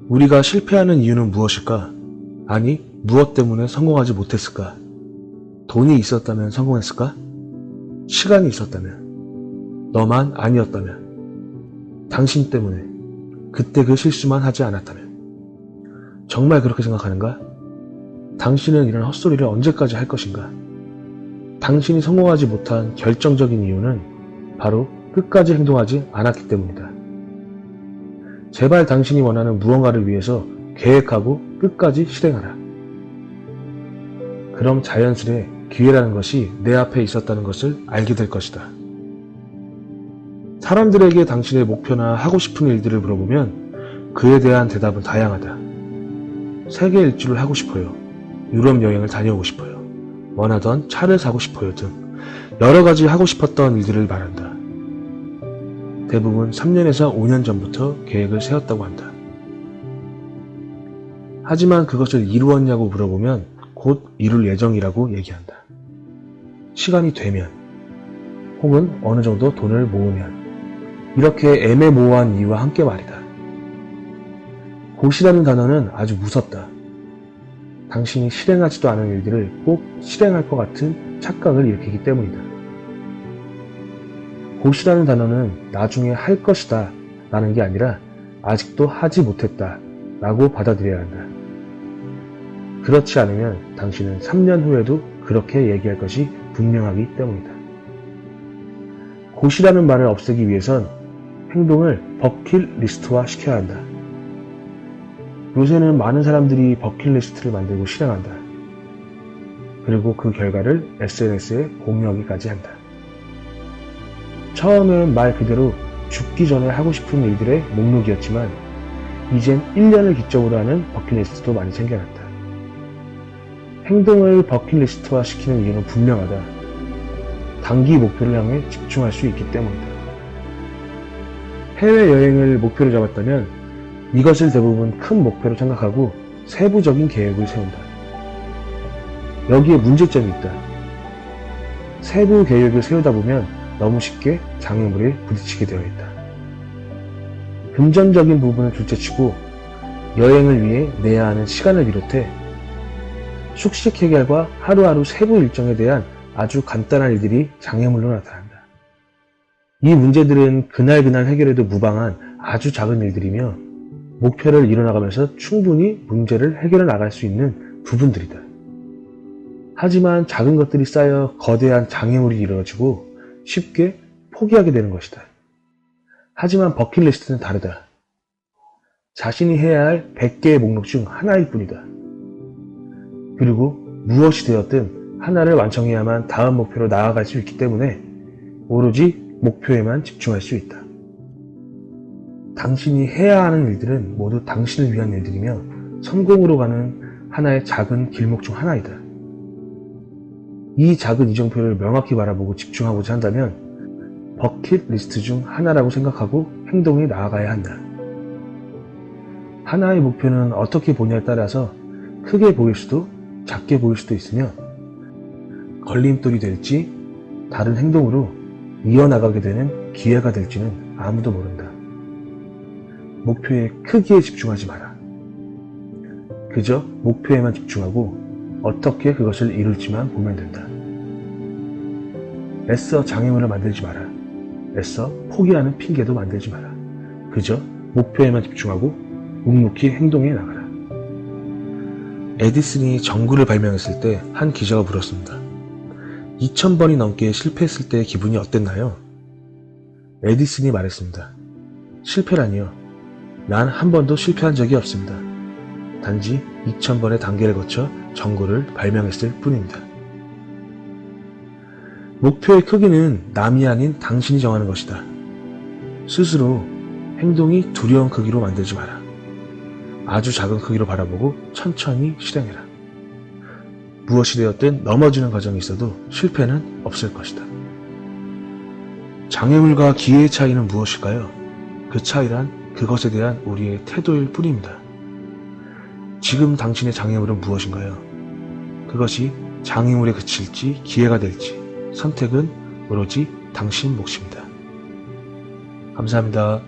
우리가 실패하는 이유는 무엇일까? 아니, 무엇 때문에 성공하지 못했을까? 돈이 있었다면 성공했을까? 시간이 있었다면? 너만 아니었다면? 당신 때문에 그때 그 실수만 하지 않았다면? 정말 그렇게 생각하는가? 당신은 이런 헛소리를 언제까지 할 것인가? 당신이 성공하지 못한 결정적인 이유는 바로 끝까지 행동하지 않았기 때문이다. 제발 당신이 원하는 무언가를 위해서 계획하고 끝까지 실행하라. 그럼 자연스레 기회라는 것이 내 앞에 있었다는 것을 알게 될 것이다. 사람들에게 당신의 목표나 하고 싶은 일들을 물어보면 그에 대한 대답은 다양하다. 세계 일주를 하고 싶어요. 유럽 여행을 다녀오고 싶어요. 원하던 차를 사고 싶어요 등 여러 가지 하고 싶었던 일들을 말한다. 대부분 3년에서 5년 전부터 계획을 세웠다고 한다. 하지만 그것을 이루었냐고 물어보면 곧 이룰 예정이라고 얘기한다. 시간이 되면 혹은 어느 정도 돈을 모으면 이렇게 애매모호한 이유와 함께 말이다. 곧이라는 단어는 아주 무섭다. 당신이 실행하지도 않은 일들을 꼭 실행할 것 같은 착각을 일으키기 때문이다. 곧이라는 단어는 나중에 할 것이다 라는 게 아니라 아직도 하지 못했다 라고 받아들여야 한다. 그렇지 않으면 당신은 3년 후에도 그렇게 얘기할 것이 분명하기 때문이다. 곧이라는 말을 없애기 위해선 행동을 버킷리스트화 시켜야 한다. 요새는 많은 사람들이 버킷리스트를 만들고 실행한다. 그리고 그 결과를 SNS에 공유하기까지 한다. 처음엔 말 그대로 죽기 전에 하고 싶은 일들의 목록이었지만 이젠 1년을 기점으로 하는 버킷리스트도 많이 생겨났다. 행동을 버킷리스트화 시키는 이유는 분명하다. 단기 목표를 향해 집중할 수 있기 때문이다. 해외여행을 목표로 잡았다면 이것을 대부분 큰 목표로 생각하고 세부적인 계획을 세운다. 여기에 문제점이 있다. 세부 계획을 세우다 보면 너무 쉽게 장애물에 부딪히게 되어 있다. 금전적인 부분을 둘째치고 여행을 위해 내야 하는 시간을 비롯해 숙식 해결과 하루하루 세부 일정에 대한 아주 간단한 일들이 장애물로 나타난다. 이 문제들은 그날 해결해도 무방한 아주 작은 일들이며 목표를 이뤄나가면서 충분히 문제를 해결해 나갈 수 있는 부분들이다. 하지만 작은 것들이 쌓여 거대한 장애물이 이루어지고 쉽게 포기하게 되는 것이다. 하지만 버킷리스트는 다르다. 자신이 해야 할 100개의 목록 중 하나일 뿐이다. 그리고 무엇이 되었든 하나를 완성해야만 다음 목표로 나아갈 수 있기 때문에 오로지 목표에만 집중할 수 있다. 당신이 해야 하는 일들은 모두 당신을 위한 일들이며 성공으로 가는 하나의 작은 길목 중 하나이다. 이 작은 이정표를 명확히 바라보고 집중하고자 한다면 버킷리스트 중 하나라고 생각하고 행동에 나아가야 한다. 하나의 목표는 어떻게 보냐에 따라서 크게 보일 수도 작게 보일 수도 있으며 걸림돌이 될지 다른 행동으로 이어나가게 되는 기회가 될지는 아무도 모른다. 목표의 크기에 집중하지 마라. 그저 목표에만 집중하고 어떻게 그것을 이룰지만 보면 된다. 애써 장애물을 만들지 마라. 애써 포기하는 핑계도 만들지 마라. 그저 목표에만 집중하고 묵묵히 행동해 나가라. 에디슨이 전구를 발명했을 때 한 기자가 물었습니다. 2000번이 넘게 실패했을 때의 기분이 어땠나요? 에디슨이 말했습니다. 실패라니요. 난 한 번도 실패한 적이 없습니다. 단지 2000번의 단계를 거쳐 전구를 발명했을 뿐입니다. 목표의 크기는 남이 아닌 당신이 정하는 것이다. 스스로 행동이 두려운 크기로 만들지 마라. 아주 작은 크기로 바라보고 천천히 실행해라. 무엇이 되었든 넘어지는 과정이 있어도 실패는 없을 것이다. 장애물과 기회의 차이는 무엇일까요? 그 차이란 그것에 대한 우리의 태도일 뿐입니다. 지금 당신의 장애물은 무엇인가요? 그것이 장애물에 그칠지 기회가 될지 선택은 오로지 당신 몫입니다. 감사합니다.